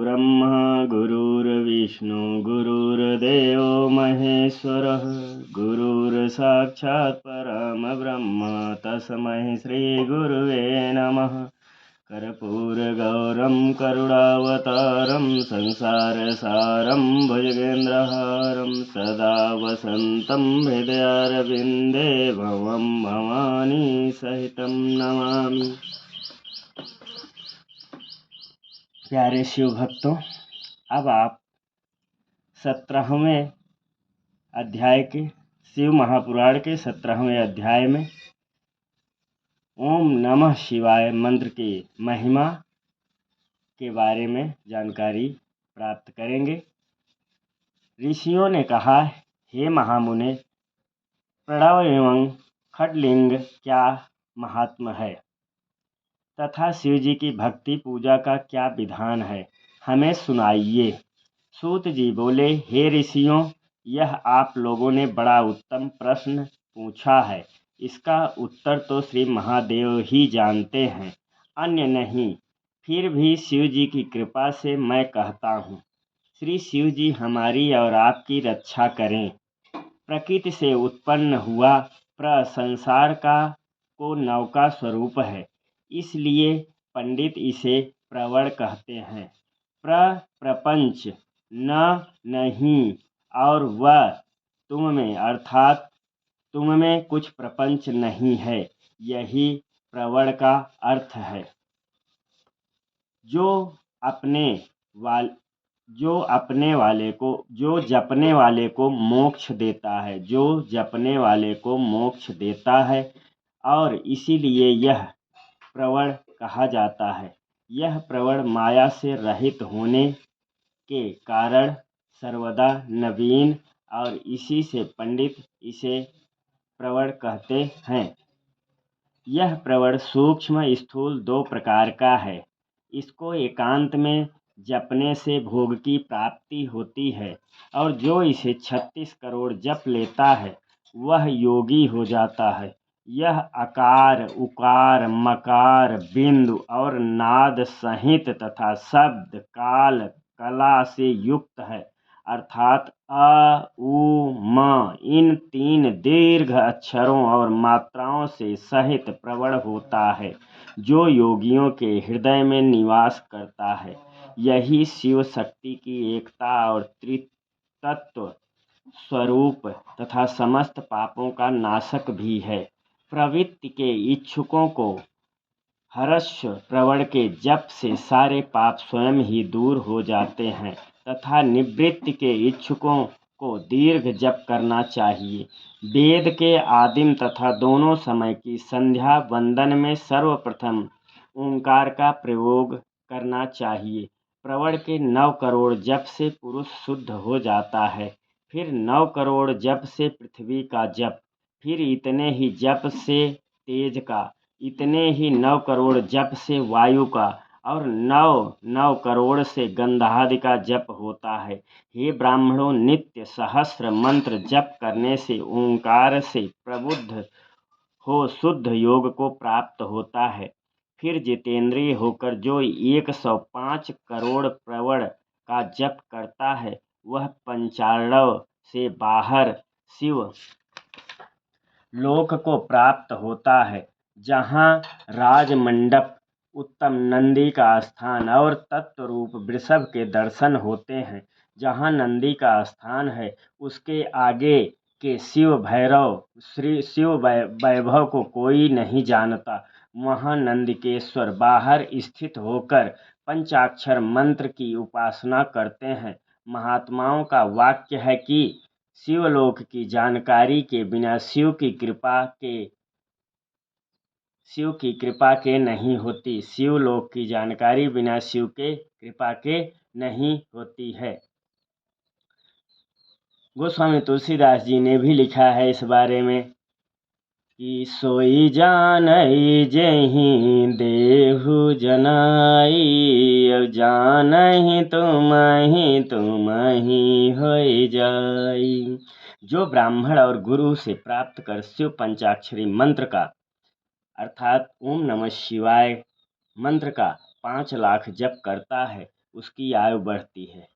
गुरुर्ब्रह्मा गुरुर्विष्णु गुरुर्देवो महेश्वरः गुरुर्साक्षात् परमब्रह्म तस्मै श्रीगुरुवे नमः। कर्पूरगौरं करुणावतारं संसारसारं भुजगेन्द्रहारं सदा वसन्तं हृदयारविन्दे भवं भवानी सहितं नमामि। प्यारे शिव भक्तों, अब आप 17वें अध्याय के शिव महापुराण के 17वें अध्याय में ओम नमः शिवाय मंत्र की महिमा के बारे में जानकारी प्राप्त करेंगे। ऋषियों ने कहा, हे महामुने, प्रणव एवं खड्लिंग क्या महात्म है तथा शिव जी की भक्ति पूजा का क्या विधान है, हमें सुनाइए। सूत जी बोले, हे ऋषियों, यह आप लोगों ने बड़ा उत्तम प्रश्न पूछा है। इसका उत्तर तो श्री महादेव ही जानते हैं, अन्य नहीं। फिर भी शिव जी की कृपा से मैं कहता हूँ। श्री शिव जी हमारी और आपकी रक्षा करें। प्रकृति से उत्पन्न हुआ संसार को नौका स्वरूप है, इसलिए पंडित इसे प्रवण कहते हैं। प्रपंच न नहीं और वह तुम में, अर्थात तुम में कुछ प्रपंच नहीं है, यही प्रवण का अर्थ है। जो जपने वाले को मोक्ष देता है, जो जपने वाले को मोक्ष देता है, और इसीलिए यह प्रवण कहा जाता है। यह प्रवण माया से रहित होने के कारण सर्वदा नवीन, और इसी से पंडित इसे प्रवण कहते हैं। यह प्रवण सूक्ष्म स्थूल दो प्रकार का है। इसको एकांत में जपने से भोग की प्राप्ति होती है, और जो इसे 36 करोड़ जप लेता है वह योगी हो जाता है। यह अकार, उकार, मकार, बिंदु और नाद सहित तथा शब्द, काल, कला से युक्त है, अर्थात अ, उ, म इन 3 दीर्घ अक्षरों और मात्राओं से सहित प्रवण होता है, जो योगियों के हृदय में निवास करता है। यही शिव शक्ति की एकता और त्रितत्व स्वरूप तथा समस्त पापों का नाशक भी है। प्रवृत्ति के इच्छुकों को हर्ष प्रवण के जप से सारे पाप स्वयं ही दूर हो जाते हैं, तथा निवृत्ति के इच्छुकों को दीर्घ जप करना चाहिए। वेद के आदिम तथा दोनों समय की संध्या वंदन में सर्वप्रथम ओंकार का प्रयोग करना चाहिए। प्रवण के 9 करोड़ जप से पुरुष शुद्ध हो जाता है, फिर 9 करोड़ जप से पृथ्वी का जप, फिर इतने ही जप से तेज का, इतने ही 9 करोड़ जप से वायु का, और 9 करोड़ से गंधादि का जप होता है। हे ब्राह्मणों, नित्य सहस्र मंत्र जप करने से ओंकार से प्रबुद्ध हो शुद्ध योग को प्राप्त होता है। फिर जितेंद्रिय होकर जो 105 करोड़ प्रवण का जप करता है, वह पंचाणव से बाहर शिव लोक को प्राप्त होता है, जहाँ राजमंडप, उत्तम नंदी का स्थान और तत्वरूप वृषभ के दर्शन होते हैं। जहाँ नंदी का स्थान है, उसके आगे के शिव वैभव को कोई नहीं जानता। वहाँ नंदिकेश्वर बाहर स्थित होकर पंचाक्षर मंत्र की उपासना करते हैं। महात्माओं का वाक्य है कि शिवलोक की जानकारी के बिना शिव की कृपा के नहीं होती। शिवलोक की जानकारी बिना शिव के कृपा के नहीं होती है। गोस्वामी तुलसीदास जी ने भी लिखा है इस बारे में कि सोई जानई जेहि देहु जनाई, अब जानहि तुम ही होई जाई। जो ब्राह्मण और गुरु से प्राप्त कर शिव पंचाक्षरी मंत्र का, अर्थात ओम नमः शिवाय मंत्र का 5 लाख जप करता है, उसकी आयु बढ़ती है।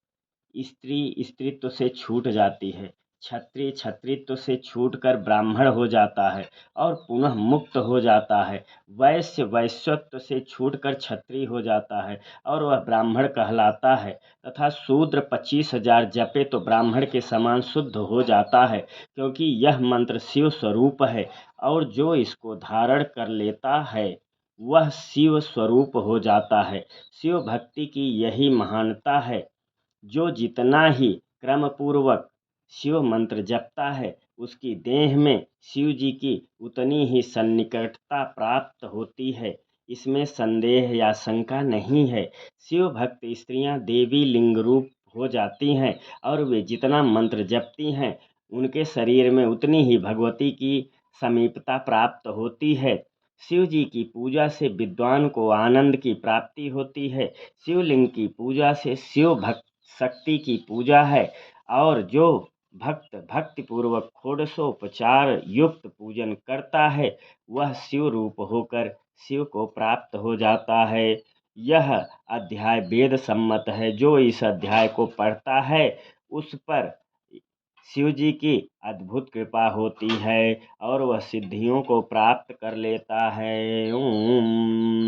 स्त्री स्त्रीत्व से छूट जाती है। क्षत्रिय छत्रित्व से छूटकर ब्राह्मण हो जाता है और पुनः मुक्त हो जाता है। वैश्य वैश्यत्व से छूटकर क्षत्रिय हो जाता है और वह ब्राह्मण कहलाता है तथा शूद्र 25,000 जपे तो ब्राह्मण के समान शुद्ध हो जाता है, क्योंकि यह मंत्र शिव स्वरूप है और जो इसको धारण कर लेता है वह शिव स्वरूप हो जाता है। शिव भक्ति की यही महानता है। जो जितना ही क्रमपूर्वक शिव मंत्र जपता है उसकी देह में शिव जी की उतनी ही सन्निकटता प्राप्त होती है। इसमें संदेह या शंका नहीं है। शिव भक्त स्त्रियां देवी लिंग रूप हो जाती हैं और वे जितना मंत्र जपती हैं उनके शरीर में उतनी ही भगवती की समीपता प्राप्त होती है। शिव जी की पूजा से विद्वान को आनंद की प्राप्ति होती है। शिवलिंग की पूजा से शिव भक्त शक्ति की पूजा है और जो भक्त भक्तिपूर्वक षोडशोपचार युक्त पूजन करता है वह शिव रूप होकर शिव को प्राप्त हो जाता है। यह अध्याय वेद सम्मत है। जो इस अध्याय को पढ़ता है उस पर शिव जी की अद्भुत कृपा होती है और वह सिद्धियों को प्राप्त कर लेता है। ओम।